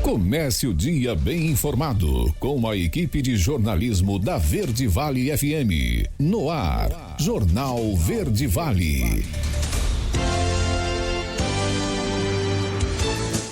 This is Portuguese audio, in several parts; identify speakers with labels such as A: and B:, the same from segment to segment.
A: Comece o dia bem informado com a equipe de jornalismo da Verde Vale FM. No ar, Jornal Verde Vale.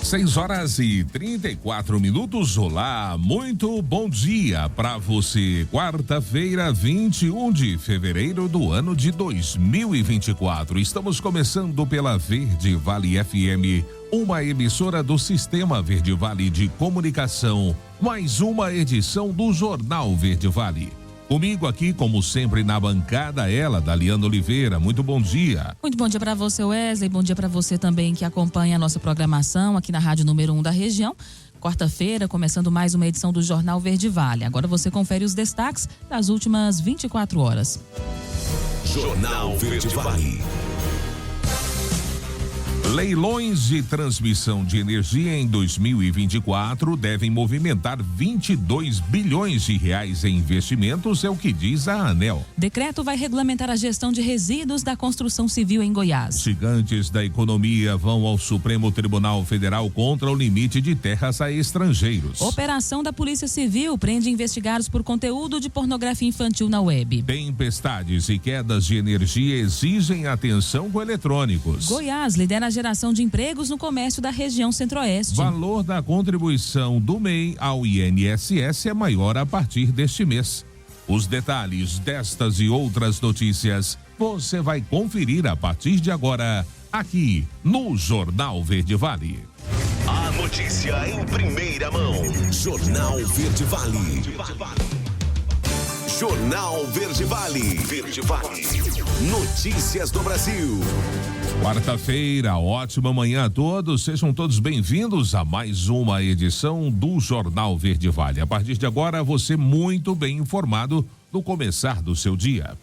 B: 6h34. Olá, muito bom dia para você. Quarta-feira, 21 de fevereiro do ano de 2024. Estamos começando pela Verde Vale FM, uma emissora do Sistema Verde Vale de Comunicação. Mais uma edição do Jornal Verde Vale. Comigo aqui, como sempre, na bancada, ela, Daliana Oliveira. Muito bom dia.
C: Muito bom dia para você, Wesley. Bom dia para você também que acompanha a nossa programação aqui na Rádio Número 1 da região. Quarta-feira, começando mais uma edição do Jornal Verde Vale. Agora você confere os destaques das últimas 24 horas.
A: Jornal Verde Vale.
B: Leilões de transmissão de energia em 2024 devem movimentar 22 bilhões de reais em investimentos, é o que diz a ANEEL.
C: Decreto vai regulamentar a gestão de resíduos da construção civil em Goiás.
B: Gigantes da economia vão ao Supremo Tribunal Federal contra o limite de terras a estrangeiros.
C: Operação da Polícia Civil prende investigados por conteúdo de pornografia infantil na web.
B: Tempestades e quedas de energia exigem atenção com eletrônicos.
C: Goiás lidera a geração de empregos no comércio da região centro-oeste.
B: Valor da contribuição do MEI ao INSS é maior a partir deste mês. Os detalhes destas e outras notícias você vai conferir a partir de agora, aqui no Jornal Verde Vale.
A: A notícia em primeira mão. Jornal Verde Vale. Jornal Verde Vale. Verde Vale. Notícias do Brasil.
B: Quarta-feira, ótima manhã a todos, sejam todos bem-vindos a mais uma edição do Jornal Verde Vale. A partir de agora, você muito bem informado no começar do seu dia.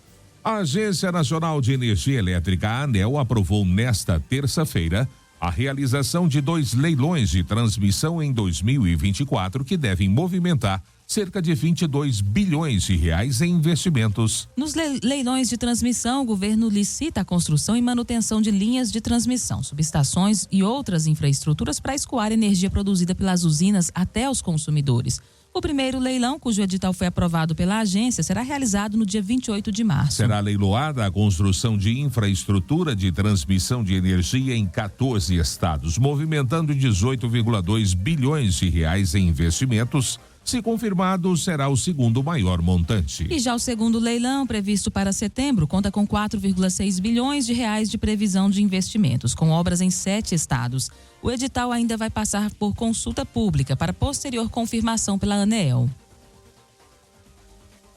B: A Agência Nacional de Energia Elétrica, a ANEEL, aprovou nesta terça-feira a realização de 2 leilões de transmissão em 2024 que devem movimentar cerca de 22 bilhões de reais em investimentos.
C: Nos leilões de transmissão, o governo licita a construção e manutenção de linhas de transmissão, subestações e outras infraestruturas para escoar energia produzida pelas usinas até os consumidores. O primeiro leilão, cujo edital foi aprovado pela agência, será realizado no dia 28 de março.
B: Será leiloada a construção de infraestrutura de transmissão de energia em 14 estados, movimentando 18,2 bilhões de reais em investimentos. Se confirmado, será o segundo maior montante.
C: E já o segundo leilão, previsto para setembro, conta com 4,6 bilhões de reais de previsão de investimentos, com obras em 7 estados. O edital ainda vai passar por consulta pública para posterior confirmação pela ANEEL.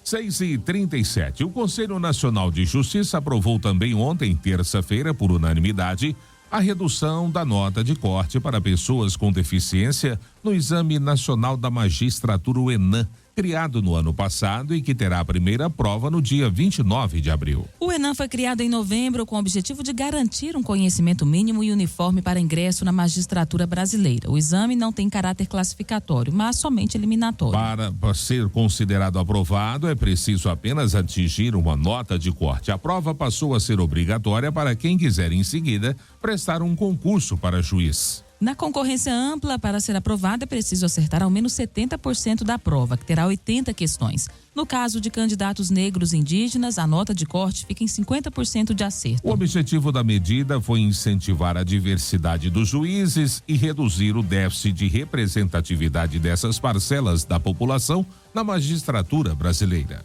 B: 6h37. O Conselho Nacional de Justiça aprovou também ontem, terça-feira, por unanimidade, a redução da nota de corte para pessoas com deficiência no Exame Nacional da Magistratura, o ENAM, criado no ano passado e que terá a primeira prova no dia 29 de abril.
C: O ENAM foi criado em novembro com o objetivo de garantir um conhecimento mínimo e uniforme para ingresso na magistratura brasileira. O exame não tem caráter classificatório, mas somente eliminatório.
B: Para ser considerado aprovado, é preciso apenas atingir uma nota de corte. A prova passou a ser obrigatória para quem quiser em seguida prestar um concurso para juiz.
C: Na concorrência ampla, para ser aprovada, é preciso acertar ao menos 70% da prova, que terá 80 questões. No caso de candidatos negros e indígenas, a nota de corte fica em 50% de acerto.
B: O objetivo da medida foi incentivar a diversidade dos juízes e reduzir o déficit de representatividade dessas parcelas da população na magistratura brasileira.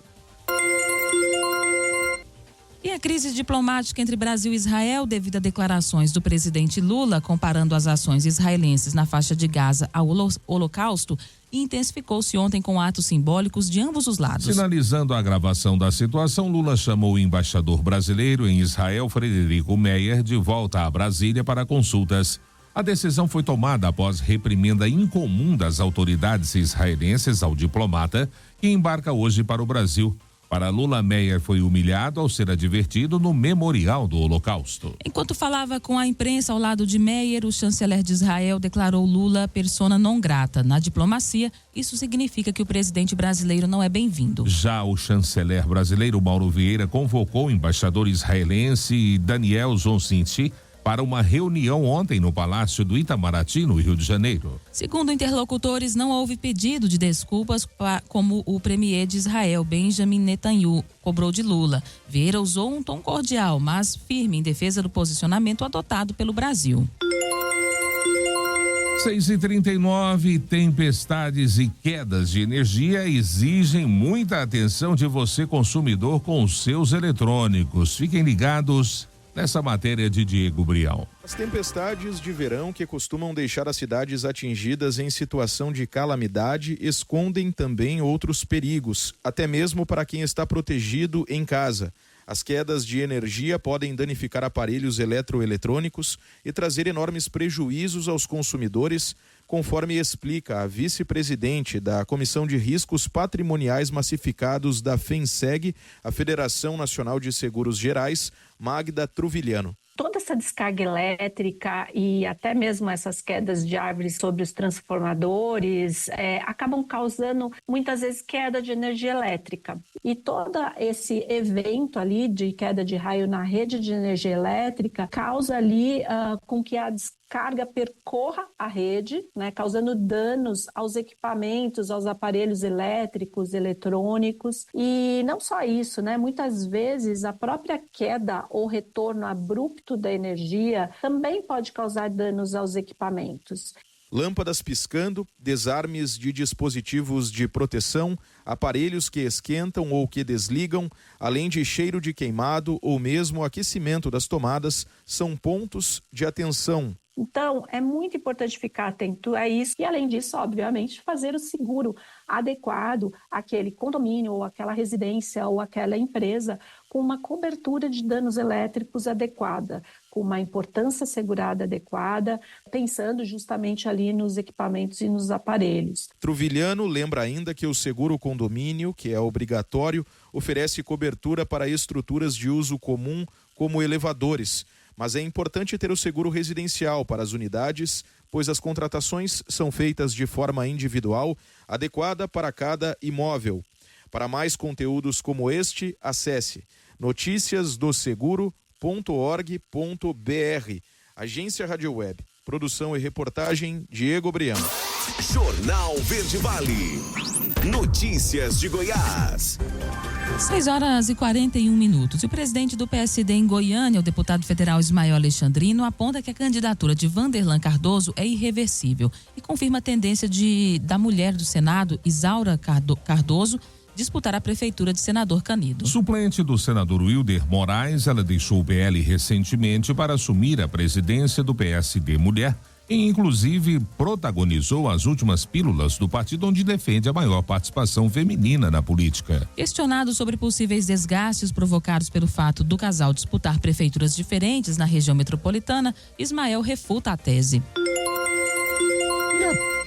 C: E a crise diplomática entre Brasil e Israel, devido a declarações do presidente Lula comparando as ações israelenses na faixa de Gaza ao Holocausto, intensificou-se ontem com atos simbólicos de ambos os lados.
B: Sinalizando a agravação da situação, Lula chamou o embaixador brasileiro em Israel, Frederico Meyer, de volta a Brasília para consultas. A decisão foi tomada após reprimenda incomum das autoridades israelenses ao diplomata, que embarca hoje para o Brasil. Para Lula, Meyer foi humilhado ao ser advertido no Memorial do Holocausto.
C: Enquanto falava com a imprensa ao lado de Meyer, o chanceler de Israel declarou Lula persona non grata. Na diplomacia, isso significa que o presidente brasileiro não é bem-vindo.
B: Já o chanceler brasileiro Mauro Vieira convocou o embaixador israelense Daniel Zoncinti para uma reunião ontem no Palácio do Itamaraty, no Rio de Janeiro.
C: Segundo interlocutores, não houve pedido de desculpas como o premier de Israel, Benjamin Netanyahu, cobrou de Lula. Vieira usou um tom cordial, mas firme em defesa do posicionamento adotado pelo Brasil.
B: 6h39, tempestades e quedas de energia exigem muita atenção de você, consumidor, com os seus eletrônicos. Fiquem ligados nessa matéria de Diego Brião.
D: As tempestades de verão, que costumam deixar as cidades atingidas em situação de calamidade, escondem também outros perigos, até mesmo para quem está protegido em casa. As quedas de energia podem danificar aparelhos eletroeletrônicos e trazer enormes prejuízos aos consumidores, conforme explica a vice-presidente da Comissão de Riscos Patrimoniais Massificados da FENSEG, a Federação Nacional de Seguros Gerais, Magda Truvilhano.
E: Toda essa descarga elétrica e até mesmo essas quedas de árvores sobre os transformadores acabam causando muitas vezes queda de energia elétrica. E todo esse evento ali de queda de raio na rede de energia elétrica causa ali com que a descarga percorra a rede, né, causando danos aos equipamentos, aos aparelhos elétricos, eletrônicos. E não só isso, né, muitas vezes a própria queda ou retorno abrupto da energia também pode causar danos aos equipamentos.
D: Lâmpadas piscando, desarmes de dispositivos de proteção, aparelhos que esquentam ou que desligam, além de cheiro de queimado ou mesmo aquecimento das tomadas, são pontos de atenção.
E: Então, é muito importante ficar atento a isso e, além disso, obviamente, fazer o seguro adequado àquele condomínio ou àquela residência ou àquela empresa com uma cobertura de danos elétricos adequada, com uma importância segurada adequada, pensando justamente ali nos equipamentos e nos aparelhos.
D: Truvilhano lembra ainda que o seguro condomínio, que é obrigatório, oferece cobertura para estruturas de uso comum, como elevadores. Mas é importante ter o seguro residencial para as unidades, pois as contratações são feitas de forma individual, adequada para cada imóvel. Para mais conteúdos como este, acesse noticiasdoseguro.org.br. Agência Rádio Web. Produção e reportagem, Diego Brião.
F: Jornal Verde Vale. Notícias de Goiás.
C: 6h41. E o presidente do PSD em Goiânia, o deputado federal Ismael Alexandrino, aponta que a candidatura de Vanderlan Cardoso é irreversível e confirma a tendência da mulher do Senado, Isaura Cardoso, disputar a prefeitura de Senador Canedo.
B: Suplente do senador Wilder Moraes, ela deixou o PL recentemente para assumir a presidência do PSD Mulher e inclusive protagonizou as últimas pílulas do partido, onde defende a maior participação feminina na política.
C: Questionado sobre possíveis desgastes provocados pelo fato do casal disputar prefeituras diferentes na região metropolitana, Ismael refuta a tese.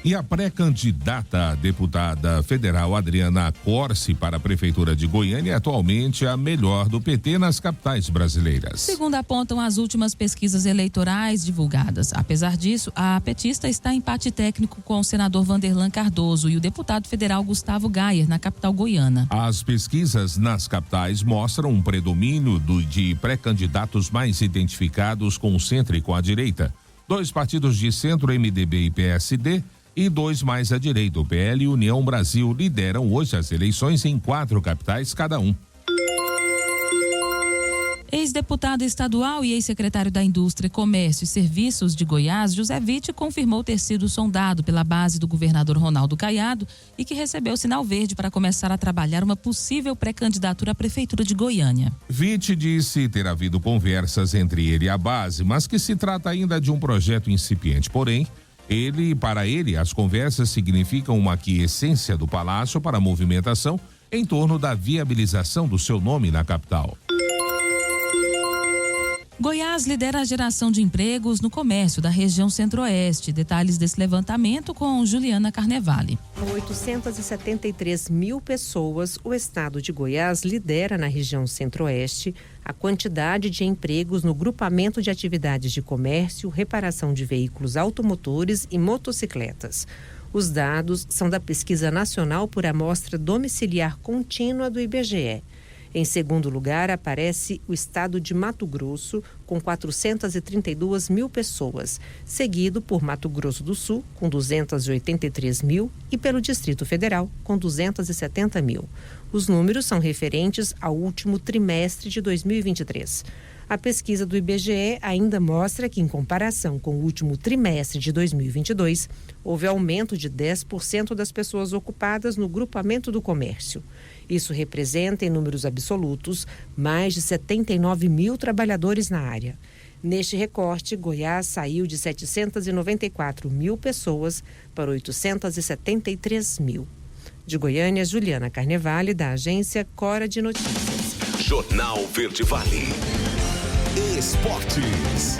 B: E a pré-candidata a deputada federal Adriana Corsi para a prefeitura de Goiânia é atualmente a melhor do PT nas capitais brasileiras.
C: Segundo apontam as últimas pesquisas eleitorais divulgadas. Apesar disso, a petista está em empate técnico com o senador Vanderlan Cardoso e o deputado federal Gustavo Gayer, na capital goiana.
B: As pesquisas nas capitais mostram um predomínio de pré-candidatos mais identificados com o centro e com a direita. 2 partidos de centro, MDB e PSD, e 2 mais à direita, o PL e União Brasil, lideram hoje as eleições em 4 capitais cada um.
C: Ex-deputado estadual e ex-secretário da Indústria, Comércio e Serviços de Goiás, José Witt, confirmou ter sido sondado pela base do governador Ronaldo Caiado e que recebeu sinal verde para começar a trabalhar uma possível pré-candidatura à prefeitura de Goiânia.
B: Witt disse ter havido conversas entre ele e a base, mas que se trata ainda de um projeto incipiente. Porém, para ele, as conversas significam uma aquiescência do Palácio para a movimentação em torno da viabilização do seu nome na capital.
C: Goiás lidera a geração de empregos no comércio da região centro-oeste. Detalhes desse levantamento com Juliana Carnevale.
G: Com 873 mil pessoas, o estado de Goiás lidera na região centro-oeste a quantidade de empregos no grupamento de atividades de comércio, reparação de veículos automotores e motocicletas. Os dados são da Pesquisa Nacional por Amostra Domiciliar Contínua do IBGE. Em segundo lugar, aparece o estado de Mato Grosso, com 432 mil pessoas, seguido por Mato Grosso do Sul, com 283 mil, e pelo Distrito Federal, com 270 mil. Os números são referentes ao último trimestre de 2023. A pesquisa do IBGE ainda mostra que, em comparação com o último trimestre de 2022, houve aumento de 10% das pessoas ocupadas no grupamento do comércio. Isso representa, em números absolutos, mais de 79 mil trabalhadores na área. Neste recorte, Goiás saiu de 794 mil pessoas para 873 mil. De Goiânia, Juliana Carnevale, da agência Cora de Notícias.
F: Jornal Verde Vale. Esportes.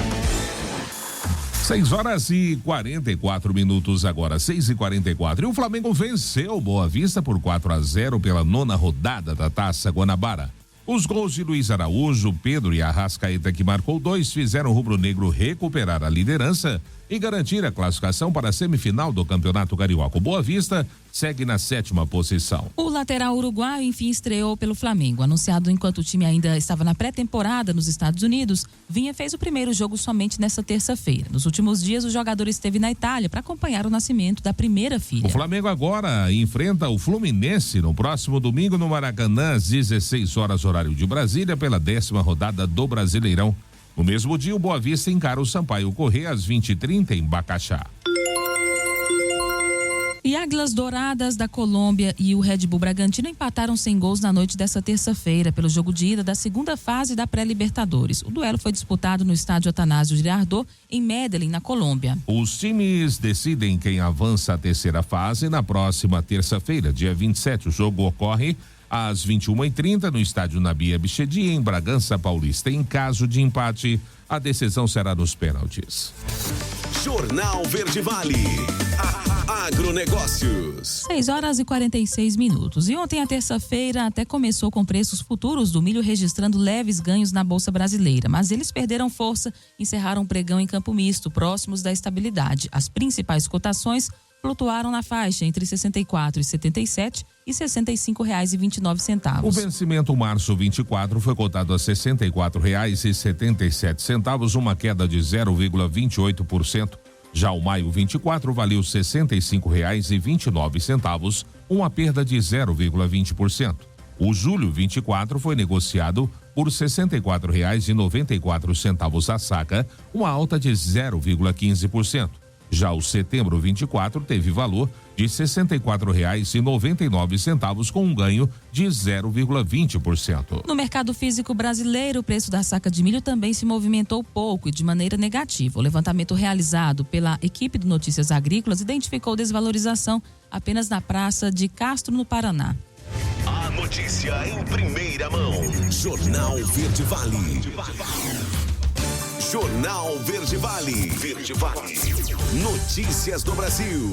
B: 6h44 agora, 6h44. E o Flamengo venceu Boa Vista por 4-0 pela 9ª rodada da Taça Guanabara. Os gols de Luiz Araújo, Pedro e Arrascaeta, que marcou 2, fizeram o rubro-negro recuperar a liderança e garantir a classificação para a semifinal do Campeonato Carioca. O Boa Vista segue na 7ª posição.
C: O lateral uruguaio, enfim, estreou pelo Flamengo. Anunciado enquanto o time ainda estava na pré-temporada nos Estados Unidos, Vinha fez o primeiro jogo somente nesta terça-feira. Nos últimos dias, o jogador esteve na Itália para acompanhar o nascimento da primeira filha.
B: O Flamengo agora enfrenta o Fluminense no próximo domingo no Maracanã, às 16 horas, horário de Brasília, pela 10ª rodada do Brasileirão. No mesmo dia, o Boa Vista encara o Sampaio Corrêa às 20h30 em Bacaxá.
C: E Águilas Douradas da Colômbia e o Red Bull Bragantino empataram sem gols na noite desta terça-feira pelo jogo de ida da segunda fase da pré-Libertadores. O duelo foi disputado no estádio Atanásio Girardot, em Medellín, na Colômbia.
B: Os times decidem quem avança à terceira fase na próxima terça-feira, dia 27. O jogo ocorre às 21h30 no estádio Nabi Abichedi, em Bragança Paulista. Em caso de empate, a decisão será nos pênaltis.
F: Jornal Verde Vale. Agronegócios.
C: 6h46. E ontem, a terça-feira, até começou com preços futuros do milho registrando leves ganhos na Bolsa Brasileira, mas eles perderam força e encerraram o pregão em campo misto, próximos da estabilidade. As principais cotações flutuaram na faixa entre R$ 64,77 e R$ 65,29.
B: O vencimento março 24 foi cotado a R$ 64,77, uma queda de 0,28%. Já o maio 24 valeu R$ 65,29, uma perda de 0,20%. O julho 24 foi negociado por R$ 64,94 a saca, uma alta de 0,15%. Já o setembro 24 teve valor de R$ 64,99, com um ganho de 0,20%.
C: No mercado físico brasileiro, o preço da saca de milho também se movimentou pouco e de maneira negativa. O levantamento realizado pela equipe do Notícias Agrícolas identificou desvalorização apenas na praça de Castro, no Paraná.
F: A notícia em primeira mão. Jornal Verde Vale. Jornal Verde Vale. Verde Vale. Notícias do Brasil.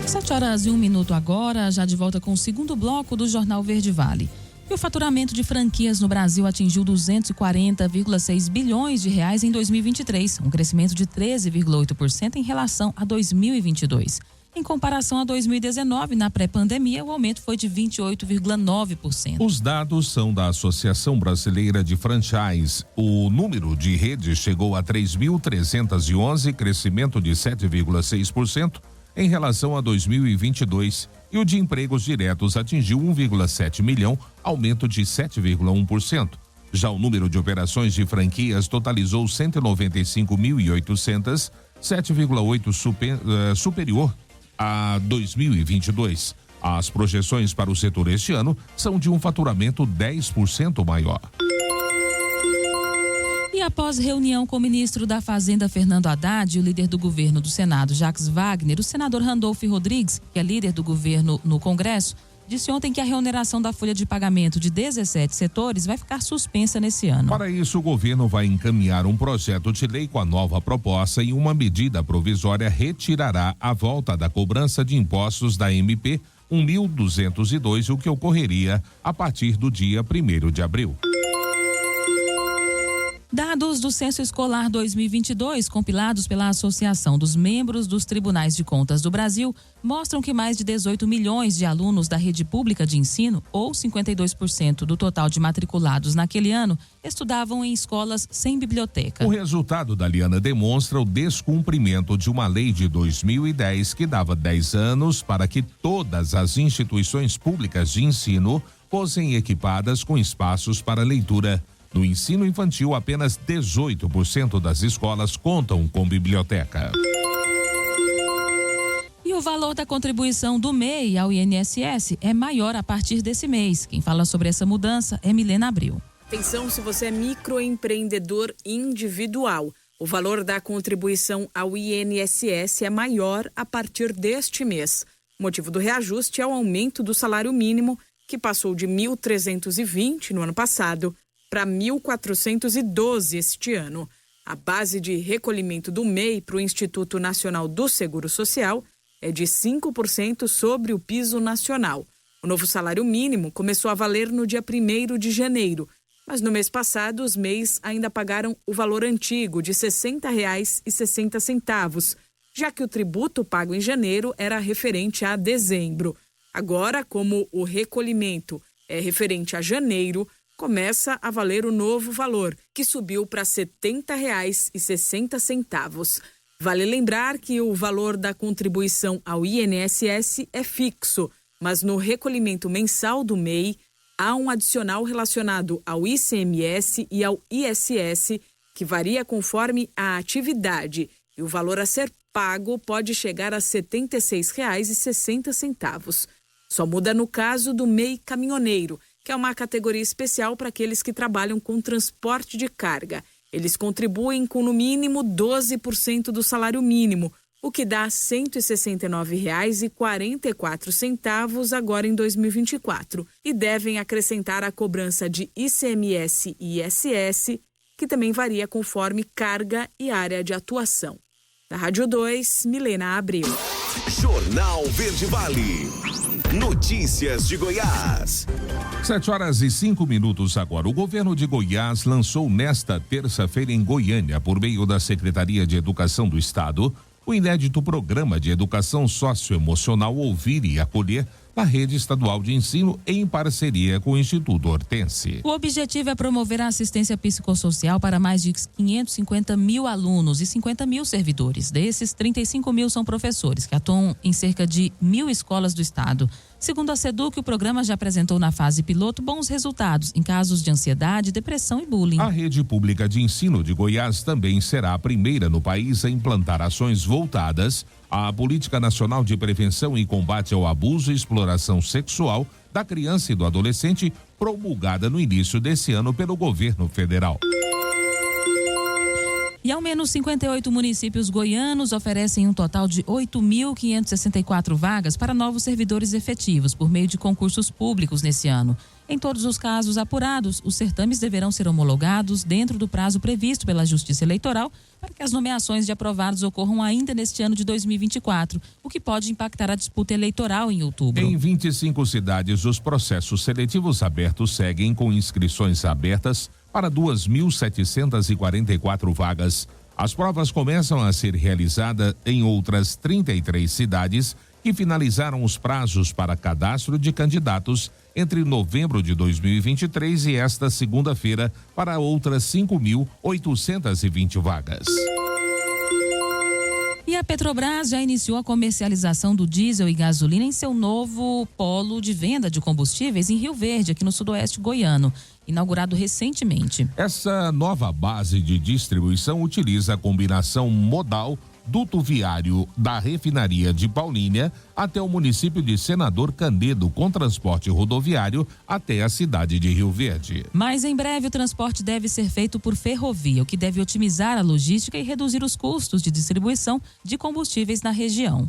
C: 7h01 agora, já de volta com o segundo bloco do Jornal Verde Vale. E o faturamento de franquias no Brasil atingiu 240,6 bilhões de reais em 2023, um crescimento de 13,8% em relação a 2022. Em comparação a 2019, na pré-pandemia, o aumento foi de 28,9%.
B: Os dados são da Associação Brasileira de Franchise. O número de redes chegou a 3.311, crescimento de 7,6% em relação a 2022. E o de empregos diretos atingiu 1,7 milhão, aumento de 7,1%. Já o número de operações de franquias totalizou 195.800, 7,8% superior a 2022. As projeções para o setor este ano são de um faturamento 10% maior.
C: E após reunião com o ministro da Fazenda, Fernando Haddad, e o líder do governo do Senado, Jacques Wagner, o senador Randolfo Rodrigues, que é líder do governo no Congresso, disse ontem que a reoneração da folha de pagamento de 17 setores vai ficar suspensa nesse ano.
B: Para isso, o governo vai encaminhar um projeto de lei com a nova proposta e uma medida provisória retirará a volta da cobrança de impostos da MP 1.202, o que ocorreria a partir do dia 1º de abril.
C: Dados do Censo Escolar 2022, compilados pela Associação dos Membros dos Tribunais de Contas do Brasil, mostram que mais de 18 milhões de alunos da rede pública de ensino, ou 52% do total de matriculados naquele ano, estudavam em escolas sem biblioteca.
B: O resultado da Liana demonstra o descumprimento de uma lei de 2010 que dava 10 anos para que todas as instituições públicas de ensino fossem equipadas com espaços para leitura. No ensino infantil, apenas 18% das escolas contam com biblioteca.
C: E o valor da contribuição do MEI ao INSS é maior a partir desse mês. Quem fala sobre essa mudança é Milena Abreu.
H: Atenção se você é microempreendedor individual. O valor da contribuição ao INSS é maior a partir deste mês. O motivo do reajuste é o aumento do salário mínimo, que passou de R$ 1.320 no ano passado para R$ 1.412 este ano. A base de recolhimento do MEI para o Instituto Nacional do Seguro Social é de 5% sobre o piso nacional. O novo salário mínimo começou a valer no dia 1º de janeiro, mas no mês passado os MEIs ainda pagaram o valor antigo de R$ 60,60, já que o tributo pago em janeiro era referente a dezembro. Agora, como o recolhimento é referente a janeiro, começa a valer o novo valor, que subiu para R$ 70,60. Vale lembrar que o valor da contribuição ao INSS é fixo, mas no recolhimento mensal do MEI há um adicional relacionado ao ICMS e ao ISS, que varia conforme a atividade, e o valor a ser pago pode chegar a R$ 76,60. Só muda no caso do MEI caminhoneiro, que é uma categoria especial para aqueles que trabalham com transporte de carga. Eles contribuem com no mínimo 12% do salário mínimo, o que dá R$ 169,44 agora em 2024. E devem acrescentar a cobrança de ICMS e ISS, que também varia conforme carga e área de atuação. Da Rádio 2, Milena Abreu.
F: Jornal Verde Vale. Notícias de Goiás.
B: 7h05 agora. O governo de Goiás lançou nesta terça-feira em Goiânia, por meio da Secretaria de Educação do Estado, o inédito programa de educação socioemocional Ouvir e Acolher na rede estadual de ensino em parceria com o Instituto Hortense.
C: O objetivo é promover a assistência psicossocial para mais de 550 mil alunos e 50 mil servidores. Desses, 35 mil são professores, que atuam em cerca de 1.000 escolas do estado. Segundo a SEDUC, o programa já apresentou na fase piloto bons resultados em casos de ansiedade, depressão e bullying.
B: A rede pública de ensino de Goiás também será a primeira no país a implantar ações voltadas à Política Nacional de Prevenção e Combate ao Abuso e Exploração Sexual da Criança e do Adolescente, promulgada no início desse ano pelo governo federal.
C: E ao menos 58 municípios goianos oferecem um total de 8.564 vagas para novos servidores efetivos por meio de concursos públicos nesse ano. Em todos os casos apurados, os certames deverão ser homologados dentro do prazo previsto pela Justiça Eleitoral para que as nomeações de aprovados ocorram ainda neste ano de 2024, o que pode impactar a disputa eleitoral em outubro.
B: Em 25 cidades, os processos seletivos abertos seguem com inscrições abertas para 2.744 vagas. As provas começam a ser realizadas em outras 33 cidades que finalizaram os prazos para cadastro de candidatos entre novembro de 2023 e esta segunda-feira para outras 5.820 vagas.
C: E a Petrobras já iniciou a comercialização do diesel e gasolina em seu novo polo de venda de combustíveis em Rio Verde, aqui no sudoeste goiano, inaugurado recentemente.
B: Essa nova base de distribuição utiliza a combinação modal duto viário da refinaria de Paulínia até o município de Senador Canedo, com transporte rodoviário até a cidade de Rio Verde.
C: Mas em breve o transporte deve ser feito por ferrovia, o que deve otimizar a logística e reduzir os custos de distribuição de combustíveis na região.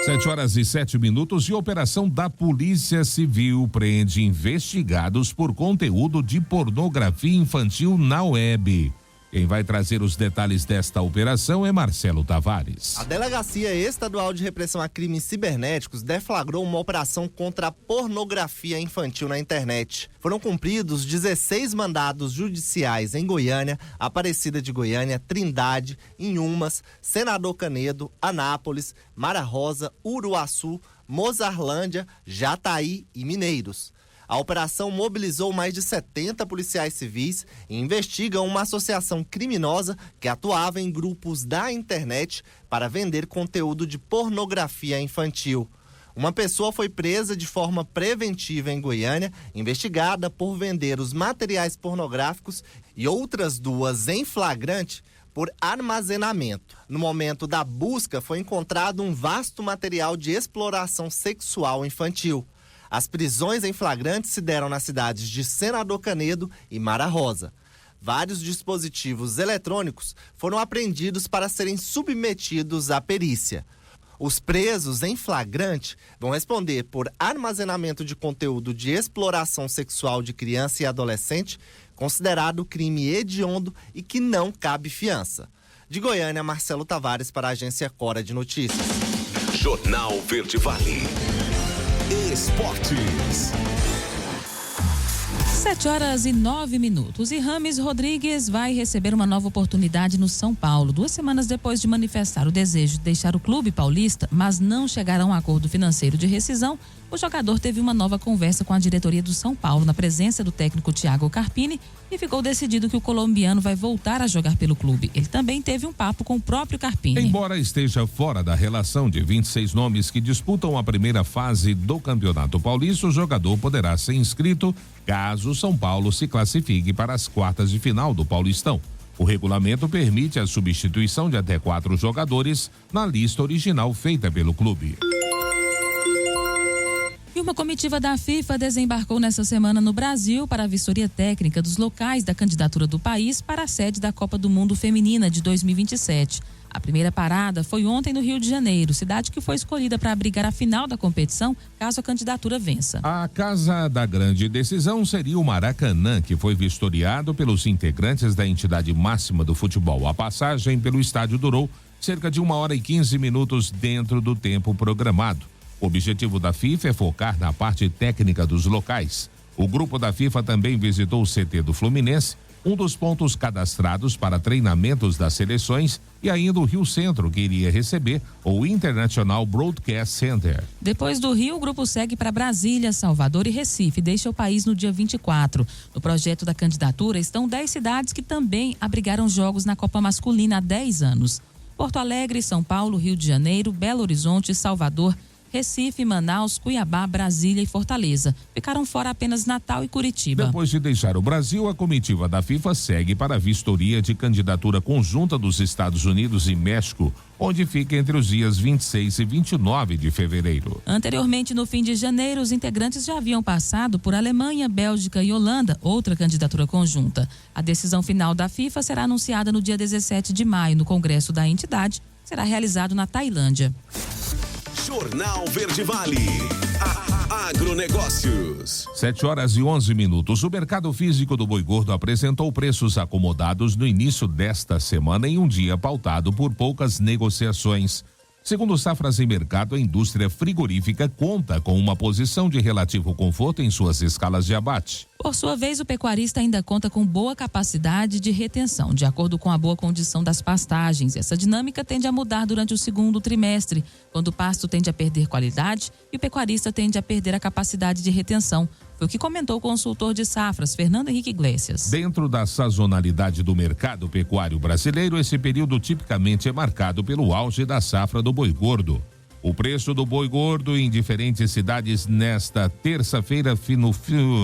B: 7h07 e operação da Polícia Civil prende investigados por conteúdo de pornografia infantil na web. Quem vai trazer os detalhes desta operação é Marcelo Tavares.
I: A Delegacia Estadual de Repressão a Crimes Cibernéticos deflagrou uma operação contra a pornografia infantil na internet. Foram cumpridos 16 mandados judiciais em Goiânia, Aparecida de Goiânia, Trindade, Inhumas, Senador Canedo, Anápolis, Mara Rosa, Uruaçu, Mozarlândia, Jataí e Mineiros. A operação mobilizou mais de 70 policiais civis e investiga uma associação criminosa que atuava em grupos da internet para vender conteúdo de pornografia infantil. Uma pessoa foi presa de forma preventiva em Goiânia, investigada por vender os materiais pornográficos, e outras duas em flagrante por armazenamento. No momento da busca, foi encontrado um vasto material de exploração sexual infantil. As prisões em flagrante se deram nas cidades de Senador Canedo e Mara Rosa. Vários dispositivos eletrônicos foram apreendidos para serem submetidos à perícia. Os presos em flagrante vão responder por armazenamento de conteúdo de exploração sexual de criança e adolescente, considerado crime hediondo e que não cabe fiança. De Goiânia, Marcelo Tavares para a agência Cora de Notícias.
F: Jornal Verde Vale. Esportes.
C: 7h09. E Rames Rodrigues vai receber uma nova oportunidade no São Paulo. 2 semanas depois de manifestar o desejo de deixar o clube paulista, mas não chegar a um acordo financeiro de rescisão, o jogador teve uma nova conversa com a diretoria do São Paulo, na presença do técnico Thiago Carpini, e ficou decidido que o colombiano vai voltar a jogar pelo clube. Ele também teve um papo com o próprio Carpini.
B: Embora esteja fora da relação de 26 nomes que disputam a primeira fase do Campeonato Paulista, o jogador poderá ser inscrito caso o São Paulo se classifique para as quartas de final do Paulistão. O regulamento permite a substituição de até 4 jogadores na lista original feita pelo clube.
C: E uma comitiva da FIFA desembarcou nessa semana no Brasil para a vistoria técnica dos locais da candidatura do país para a sede da Copa do Mundo Feminina de 2027. A primeira parada foi ontem no Rio de Janeiro, cidade que foi escolhida para abrigar a final da competição, caso a candidatura vença.
B: A casa da grande decisão seria o Maracanã, que foi vistoriado pelos integrantes da entidade máxima do futebol. A passagem pelo estádio durou cerca de 1h15 dentro do tempo programado. O objetivo da FIFA é focar na parte técnica dos locais. O grupo da FIFA também visitou o CT do Fluminense, um dos pontos cadastrados para treinamentos das seleções, e ainda o Rio Centro, que iria receber o International Broadcast Center.
C: Depois do Rio, o grupo segue para Brasília, Salvador e Recife, deixa o país no dia 24. No projeto da candidatura estão 10 cidades que também abrigaram jogos na Copa Masculina há 10 anos. Porto Alegre, São Paulo, Rio de Janeiro, Belo Horizonte, Salvador, Recife, Manaus, Cuiabá, Brasília e Fortaleza. Ficaram fora apenas Natal e Curitiba.
B: Depois de deixar o Brasil, a comitiva da FIFA segue para a vistoria de candidatura conjunta dos Estados Unidos e México, onde fica entre os dias 26 e 29 de fevereiro.
C: Anteriormente, no fim de janeiro, os integrantes já haviam passado por Alemanha, Bélgica e Holanda, outra candidatura conjunta. A decisão final da FIFA será anunciada no dia 17 de maio, no Congresso da entidade, será realizado na Tailândia.
F: Jornal Verde Vale. Agronegócios.
B: 7h11. O mercado físico do boi gordo apresentou preços acomodados no início desta semana, em um dia pautado por poucas negociações. Segundo Safras em Mercado, a indústria frigorífica conta com uma posição de relativo conforto em suas escalas de abate.
C: Por sua vez, o pecuarista ainda conta com boa capacidade de retenção, de acordo com a boa condição das pastagens. Essa dinâmica tende a mudar durante o segundo trimestre, quando o pasto tende a perder qualidade e o pecuarista tende a perder a capacidade de retenção. Foi o que comentou o consultor de safras, Fernando Henrique Iglesias.
B: Dentro da sazonalidade do mercado pecuário brasileiro, esse período tipicamente é marcado pelo auge da safra do boi gordo. O preço do boi gordo em diferentes cidades nesta terça-feira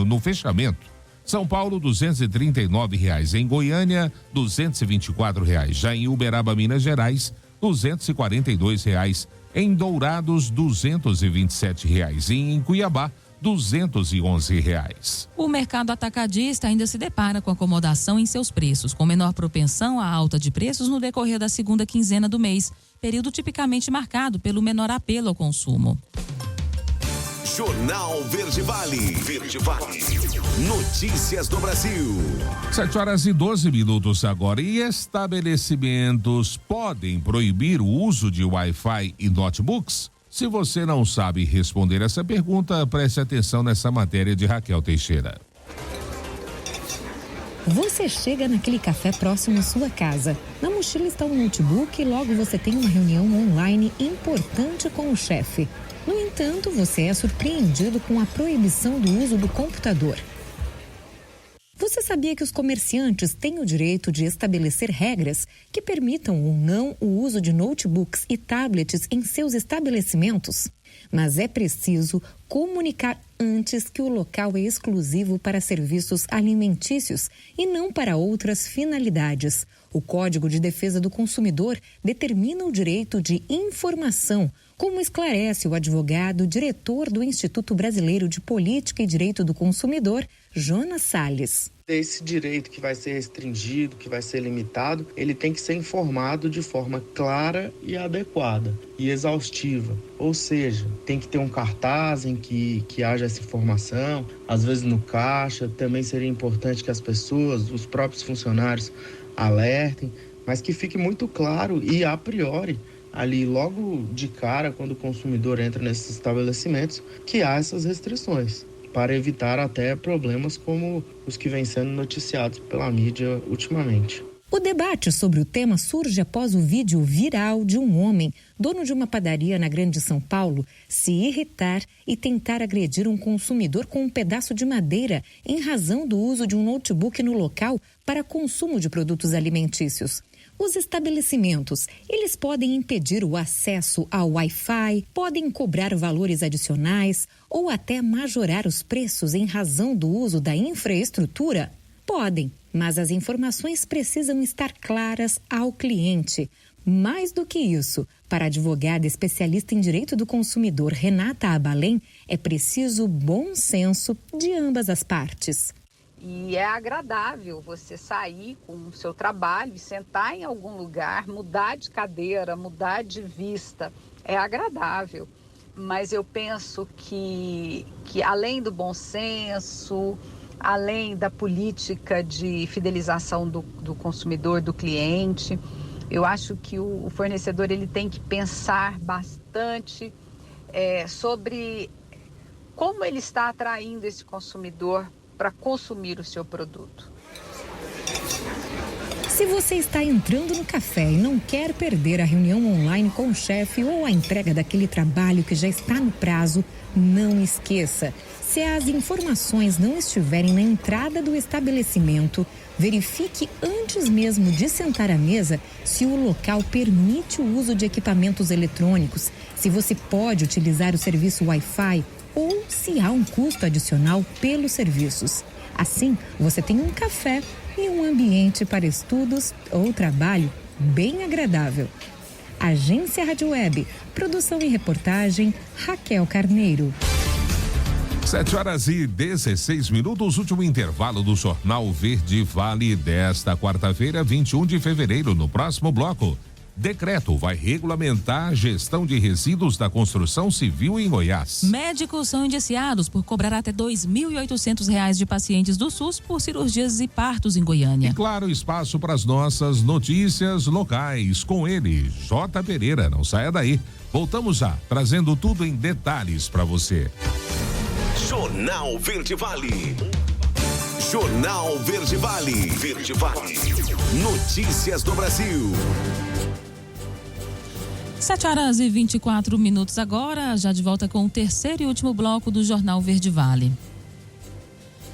B: no fechamento. São Paulo, R$ 239,00. Em Goiânia, R$ 224,00. Já em Uberaba, Minas Gerais, R$ 242,00. Em Dourados, R$ 227,00. E em Cuiabá, R$ 211,00.
C: O mercado atacadista ainda se depara com acomodação em seus preços, com menor propensão à alta de preços no decorrer da segunda quinzena do mês, período tipicamente marcado pelo menor apelo ao consumo.
F: Jornal Verde Vale. Verde Vale. Notícias do Brasil.
B: 7h12 agora. E estabelecimentos podem proibir o uso de Wi-Fi e notebooks? Se você não sabe responder essa pergunta, preste atenção nessa matéria de Raquel Teixeira.
J: Você chega naquele café próximo à sua casa. Na mochila está um notebook e logo você tem uma reunião online importante com o chefe. No entanto, você é surpreendido com a proibição do uso do computador. Você sabia que os comerciantes têm o direito de estabelecer regras que permitam ou não o uso de notebooks e tablets em seus estabelecimentos? Mas é preciso comunicar antes que o local é exclusivo para serviços alimentícios e não para outras finalidades. O Código de Defesa do Consumidor determina o direito de informação, como esclarece o advogado diretor do Instituto Brasileiro de Política e Direito do Consumidor, Jonas Salles.
K: Esse direito que vai ser restringido, que vai ser limitado, ele tem que ser informado de forma clara e adequada e exaustiva. Ou seja, tem que ter um cartaz em que haja essa informação, às vezes no caixa. Também seria importante que as pessoas, os próprios funcionários, alertem, mas que fique muito claro e a priori, ali logo de cara, quando o consumidor entra nesses estabelecimentos, que há essas restrições, para evitar até problemas como os que vêm sendo noticiados pela mídia ultimamente.
J: O debate sobre o tema surge após o vídeo viral de um homem, dono de uma padaria na Grande São Paulo, se irritar e tentar agredir um consumidor com um pedaço de madeira em razão do uso de um notebook no local para consumo de produtos alimentícios. Os estabelecimentos, eles podem impedir o acesso ao Wi-Fi, podem cobrar valores adicionais ou até majorar os preços em razão do uso da infraestrutura? Podem, mas as informações precisam estar claras ao cliente. Mais do que isso, para a advogada especialista em direito do consumidor Renata Abalém, é preciso bom senso de ambas as partes.
L: E é agradável você sair com o seu trabalho e sentar em algum lugar, mudar de cadeira, mudar de vista. É agradável, mas eu penso que além do bom senso, além da política de fidelização do consumidor, do cliente, eu acho que o fornecedor ele tem que pensar bastante sobre como ele está atraindo esse consumidor para consumir o seu produto.
J: Se você está entrando no café e não quer perder a reunião online com o chefe ou a entrega daquele trabalho que já está no prazo, não esqueça. Se as informações não estiverem na entrada do estabelecimento, verifique antes mesmo de sentar à mesa se o local permite o uso de equipamentos eletrônicos, se você pode utilizar o serviço Wi-Fi ou se há um custo adicional pelos serviços. Assim, você tem um café e um ambiente para estudos ou trabalho bem agradável. Agência Rádio Web, produção e reportagem, Raquel Carneiro.
B: 7h16, último intervalo do Jornal Verde Vale desta quarta-feira, 21 de fevereiro. No próximo bloco, decreto vai regulamentar a gestão de resíduos da construção civil em Goiás.
C: Médicos são indiciados por cobrar até R$ 2.800 de pacientes do SUS por cirurgias e partos em Goiânia.
B: E claro, espaço para as nossas notícias locais. Com ele, J. Pereira. Não saia daí. Voltamos já, trazendo tudo em detalhes para você.
F: Jornal Verde Vale. Jornal Verde Vale. Verde Vale. Notícias do Brasil.
C: 7h24 agora, já de volta com o terceiro e último bloco do Jornal Verde Vale.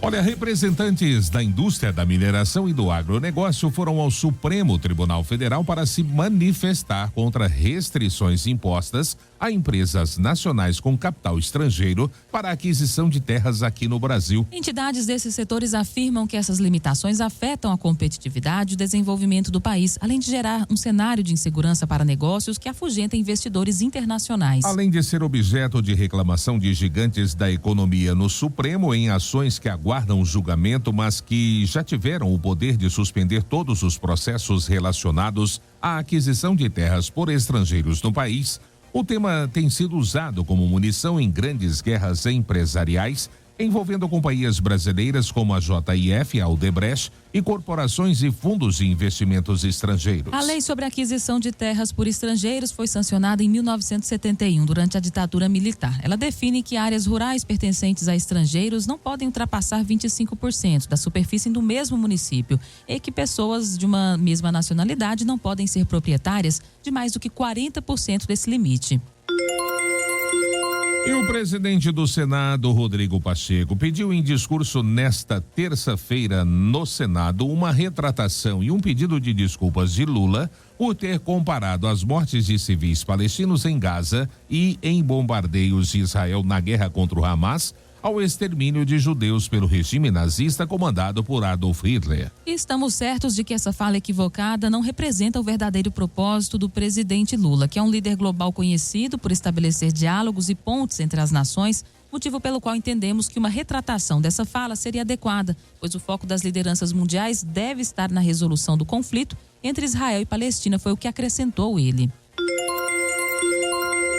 B: Olha, representantes da indústria da mineração e do agronegócio foram ao Supremo Tribunal Federal para se manifestar contra restrições impostas a empresas nacionais com capital estrangeiro para a aquisição de terras aqui no Brasil.
C: Entidades desses setores afirmam que essas limitações afetam a competitividade e o desenvolvimento do país, além de gerar um cenário de insegurança para negócios que afugenta investidores internacionais.
B: Além de ser objeto de reclamação de gigantes da economia no Supremo em ações que aguardam julgamento, mas que já tiveram o poder de suspender todos os processos relacionados à aquisição de terras por estrangeiros no país, O tema tem sido usado como munição em grandes guerras empresariais, envolvendo companhias brasileiras como a JIF, a Odebrecht e corporações e fundos de investimentos estrangeiros.
C: A lei sobre a aquisição de terras por estrangeiros foi sancionada em 1971, durante a ditadura militar. Ela define que áreas rurais pertencentes a estrangeiros não podem ultrapassar 25% da superfície do mesmo município e que pessoas de uma mesma nacionalidade não podem ser proprietárias de mais do que 40% desse limite.
B: E o presidente do Senado, Rodrigo Pacheco, pediu em discurso nesta terça-feira no Senado uma retratação e um pedido de desculpas de Lula por ter comparado as mortes de civis palestinos em Gaza e em bombardeios de Israel na guerra contra o Hamas ao extermínio de judeus pelo regime nazista comandado por Adolf Hitler.
C: Estamos certos de que essa fala equivocada não representa o verdadeiro propósito do presidente Lula, que é um líder global conhecido por estabelecer diálogos e pontes entre as nações, motivo pelo qual entendemos que uma retratação dessa fala seria adequada, pois o foco das lideranças mundiais deve estar na resolução do conflito entre Israel e Palestina, foi o que acrescentou ele.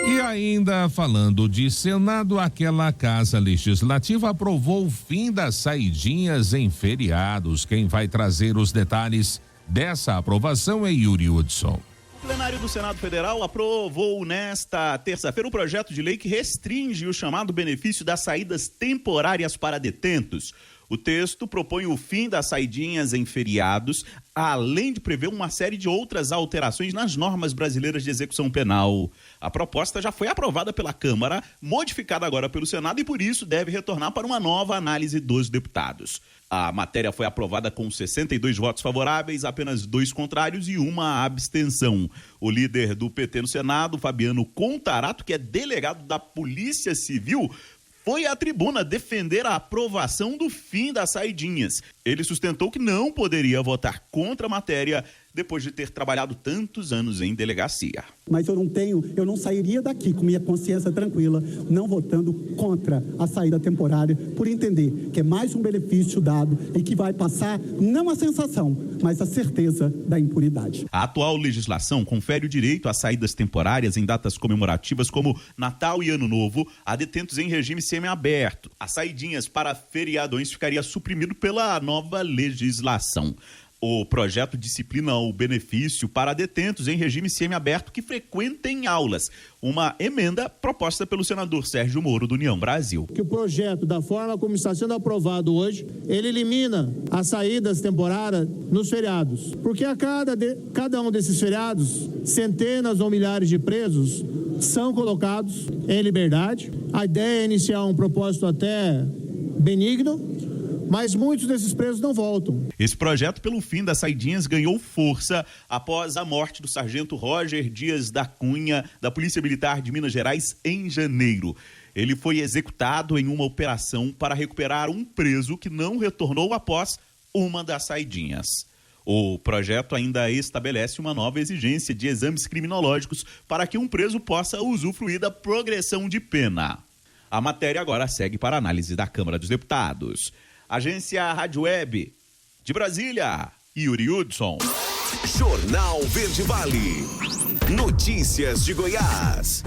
B: E ainda falando de Senado, aquela casa legislativa aprovou o fim das saidinhas em feriados. Quem vai trazer os detalhes dessa aprovação é Yuri Hudson.
M: O plenário do Senado Federal aprovou nesta terça-feira o projeto de lei que restringe o chamado benefício das saídas temporárias para detentos. O texto propõe o fim das saidinhas em feriados, além de prever uma série de outras alterações nas normas brasileiras de execução penal. A proposta já foi aprovada pela Câmara, modificada agora pelo Senado e por isso deve retornar para uma nova análise dos deputados. A matéria foi aprovada com 62 votos favoráveis, apenas 2 contrários e uma abstenção. O líder do PT no Senado, Fabiano Contarato, que é delegado da Polícia Civil, foi à tribuna defender a aprovação do fim das saidinhas. Ele sustentou que não poderia votar contra a matéria depois de ter trabalhado tantos anos em delegacia.
N: Mas eu não sairia daqui com minha consciência tranquila, não votando contra a saída temporária, por entender que é mais um benefício dado e que vai passar não a sensação, mas a certeza da impunidade.
M: A atual legislação confere o direito a saídas temporárias em datas comemorativas como Natal e Ano Novo a detentos em regime semiaberto. As saidinhas para feriadões ficaria suprimido pela nova legislação. O projeto disciplina o benefício para detentos em regime semiaberto que frequentem aulas. Uma emenda proposta pelo senador Sérgio Moro, do União Brasil.
O: Que o projeto, da forma como está sendo aprovado hoje, ele elimina as saídas temporárias nos feriados. Porque a cada um desses feriados, centenas ou milhares de presos são colocados em liberdade. A ideia é iniciar um propósito até benigno, mas muitos desses presos não voltam.
M: Esse projeto pelo fim das saidinhas ganhou força após a morte do sargento Roger Dias da Cunha, da Polícia Militar de Minas Gerais, em janeiro. Ele foi executado em uma operação para recuperar um preso que não retornou após uma das saidinhas. O projeto ainda estabelece uma nova exigência de exames criminológicos para que um preso possa usufruir da progressão de pena. A matéria agora segue para análise da Câmara dos Deputados. Agência Rádio Web de Brasília, Yuri Hudson.
F: Jornal Verde Vale. Notícias de Goiás.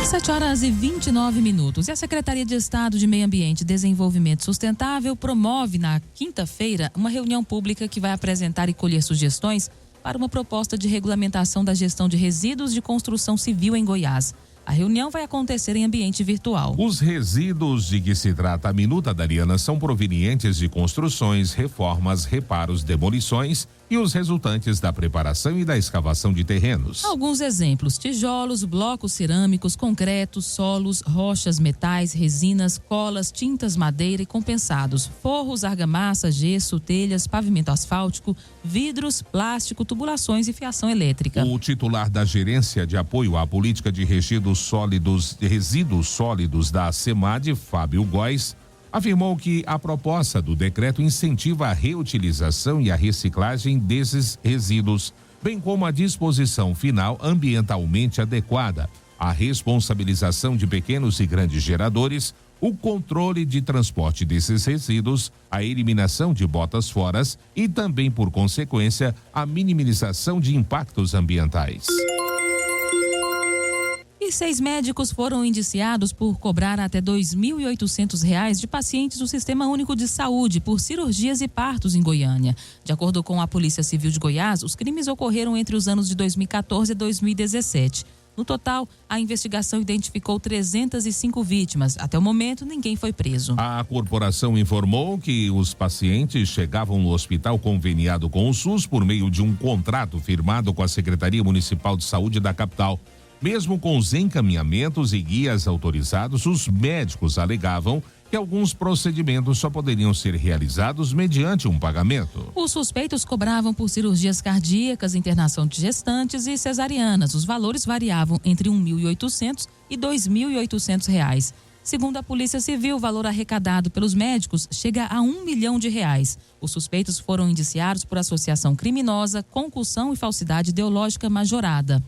C: 7h29. E a Secretaria de Estado de Meio Ambiente e Desenvolvimento Sustentável promove na quinta-feira uma reunião pública que vai apresentar e colher sugestões para uma proposta de regulamentação da gestão de resíduos de construção civil em Goiás. A reunião vai acontecer em ambiente virtual.
B: Os resíduos de que se trata a minuta, Dariana, são provenientes de construções, reformas, reparos, demolições e os resultantes da preparação e da escavação de terrenos.
C: Alguns exemplos: tijolos, blocos cerâmicos, concretos, solos, rochas, metais, resinas, colas, tintas, madeira e compensados, forros, argamassa, gesso, telhas, pavimento asfáltico, vidros, plástico, tubulações e fiação elétrica.
B: O titular da Gerência de Apoio à Política de Resíduos Sólidos da SEMAD, Fábio Góes, afirmou que a proposta do decreto incentiva a reutilização e a reciclagem desses resíduos, bem como a disposição final ambientalmente adequada, a responsabilização de pequenos e grandes geradores, o controle de transporte desses resíduos, a eliminação de botas fora e também, por consequência, a minimização de impactos ambientais.
C: E 6 médicos foram indiciados por cobrar até R$ 2.800 de pacientes do Sistema Único de Saúde por cirurgias e partos em Goiânia. De acordo com a Polícia Civil de Goiás, os crimes ocorreram entre os anos de 2014 e 2017. No total, a investigação identificou 305 vítimas. Até o momento, ninguém foi preso.
B: A corporação informou que os pacientes chegavam no hospital conveniado com o SUS por meio de um contrato firmado com a Secretaria Municipal de Saúde da capital. Mesmo com os encaminhamentos e guias autorizados, os médicos alegavam que alguns procedimentos só poderiam ser realizados mediante um pagamento.
C: Os suspeitos cobravam por cirurgias cardíacas, internação de gestantes e cesarianas. Os valores variavam entre R$ 1.800 e R$ 2.800. Segundo a Polícia Civil, o valor arrecadado pelos médicos chega a R$ 1 milhão. Os suspeitos foram indiciados por associação criminosa, concussão e falsidade ideológica majorada.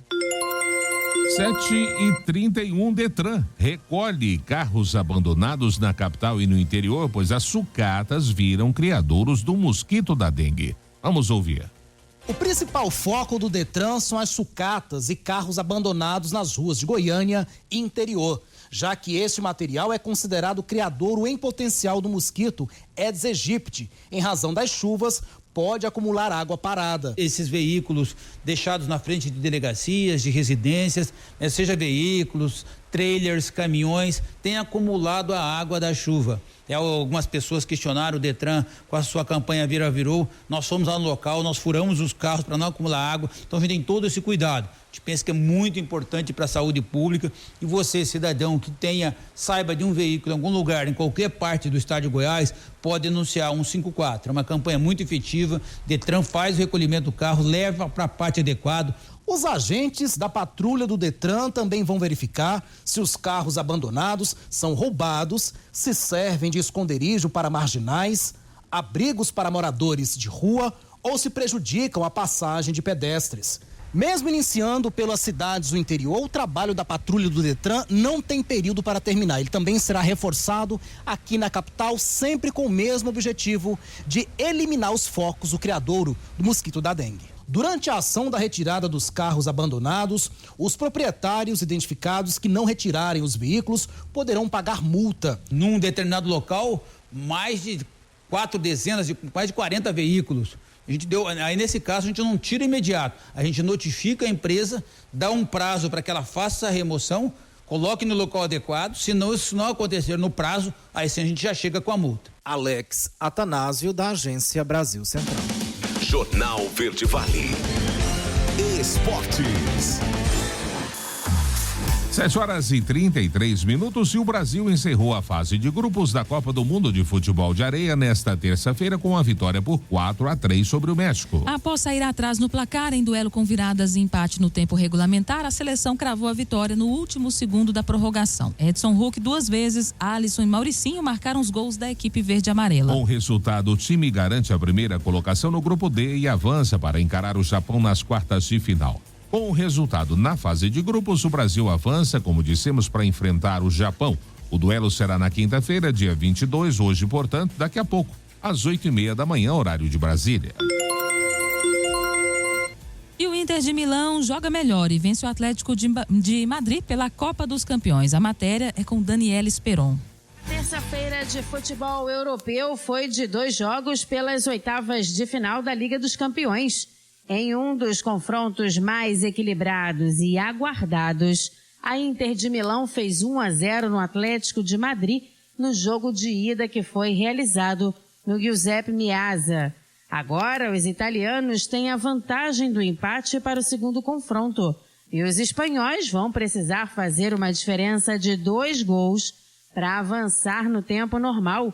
B: 7h31, Detran recolhe carros abandonados na capital e no interior, pois as sucatas viram criadouros do mosquito da dengue. Vamos ouvir.
P: O principal foco do Detran são as sucatas e carros abandonados nas ruas de Goiânia e interior, já que este material é considerado criadouro em potencial do mosquito Aedes aegypti, em razão das chuvas, pode acumular água parada.
Q: Esses veículos deixados na frente de delegacias, de residências, seja veículos, trailers, caminhões, têm acumulado a água da chuva. Algumas pessoas questionaram o Detran com a sua campanha Vira Virou. Nós fomos lá no local, nós furamos os carros para não acumular água. Então a gente tem todo esse cuidado. A gente pensa que é muito importante para a saúde pública. E você, cidadão, que saiba de um veículo em algum lugar, em qualquer parte do estado de Goiás, pode denunciar 154. É uma campanha muito efetiva. Detran faz o recolhimento do carro, leva para a parte adequada.
P: Os agentes da patrulha do Detran também vão verificar se os carros abandonados são roubados, se servem de esconderijo para marginais, abrigos para moradores de rua ou se prejudicam a passagem de pedestres. Mesmo iniciando pelas cidades do interior, o trabalho da patrulha do Detran não tem período para terminar. Ele também será reforçado aqui na capital, sempre com o mesmo objetivo de eliminar os focos do criadouro do mosquito da dengue. Durante a ação da retirada dos carros abandonados, os proprietários identificados que não retirarem os veículos poderão pagar multa.
Q: Num determinado local, mais de 4 dezenas, mais de 40 veículos. Aí nesse caso a gente não tira imediato, a gente notifica a empresa, dá um prazo para que ela faça a remoção, coloque no local adequado, se não acontecer no prazo, aí sim a gente já chega com a multa.
P: Alex Atanásio, da Agência Brasil Central.
F: Jornal Verde Vale. Esportes.
B: 7h33 e o Brasil encerrou a fase de grupos da Copa do Mundo de Futebol de Areia nesta terça-feira com a vitória por 4-3 sobre o México.
C: Após sair atrás no placar em duelo com viradas e empate no tempo regulamentar, a seleção cravou a vitória no último segundo da prorrogação. Edson Hulk 2 vezes, Alisson e Mauricinho marcaram os gols da equipe verde-amarela.
B: Com o resultado, o time garante a primeira colocação no grupo D e avança para encarar o Japão nas quartas de final. Com o resultado na fase de grupos, o Brasil avança, como dissemos, para enfrentar o Japão. O duelo será na quinta-feira, dia 22, hoje, portanto, daqui a pouco, às 8h30 da manhã, horário de Brasília.
C: E o Inter de Milão joga melhor e vence o Atlético de Madrid pela Copa dos Campeões. A matéria é com Daniela Esperon.
R: Terça-feira de futebol europeu foi de 2 jogos pelas oitavas de final da Liga dos Campeões. Em um dos confrontos mais equilibrados e aguardados, a Inter de Milão fez 1-0 no Atlético de Madrid no jogo de ida que foi realizado no Giuseppe Meazza. Agora, os italianos têm a vantagem do empate para o segundo confronto e os espanhóis vão precisar fazer uma diferença de 2 gols para avançar no tempo normal.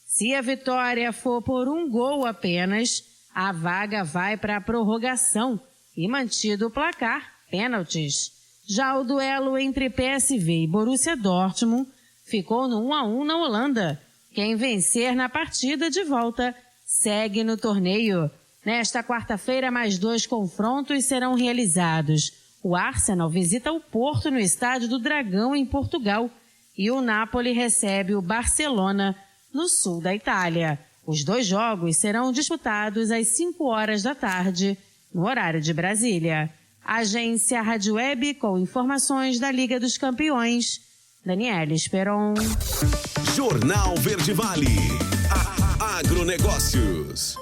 R: Se a vitória for por 1 gol apenas, a vaga vai para a prorrogação e mantido o placar, pênaltis. Já o duelo entre PSV e Borussia Dortmund ficou no 1-1 na Holanda. Quem vencer na partida de volta segue no torneio. Nesta quarta-feira, mais 2 confrontos serão realizados. O Arsenal visita o Porto no Estádio do Dragão, em Portugal. e o Napoli recebe o Barcelona no sul da Itália. Os 2 jogos serão disputados às 5 da tarde, no horário de Brasília. Agência Rádio Web com informações da Liga dos Campeões. Daniela Esperon.
F: Jornal Verde Vale. Agronegócios.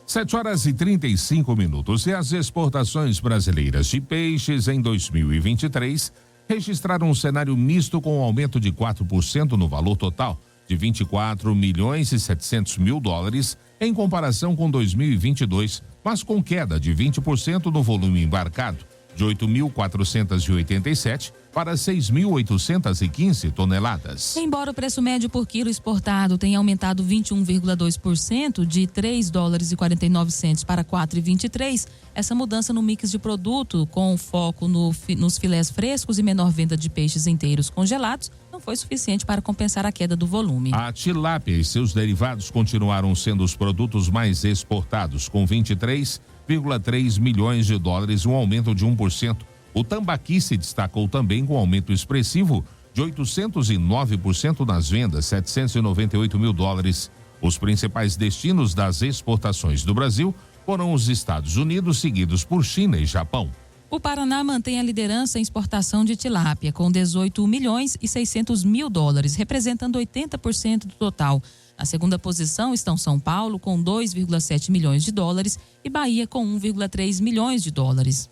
B: 7h35. E as exportações brasileiras de peixes em 2023 registraram um cenário misto com um aumento de 4% no valor total, de 24 milhões e 700 mil dólares, em comparação com 2022, mas com queda de 20% no volume embarcado, de 8.487 para 6.815 toneladas.
C: Embora o preço médio por quilo exportado tenha aumentado 21,2%, de $3,49 para 4,23, essa mudança no mix de produto, com foco nos filés frescos e menor venda de peixes inteiros congelados, não foi suficiente para compensar a queda do volume.
B: A tilápia e seus derivados continuaram sendo os produtos mais exportados, com 23,3 milhões de dólares, um aumento de 1%. O tambaqui se destacou também com aumento expressivo de 809% nas vendas, 798 mil dólares. Os principais destinos das exportações do Brasil foram os Estados Unidos, seguidos por China e Japão.
C: O Paraná mantém a liderança em exportação de tilápia, com 18 milhões e 600 mil dólares, representando 80% do total. Na segunda posição estão São Paulo, com 2,7 milhões de dólares, e Bahia, com 1,3 milhões de dólares.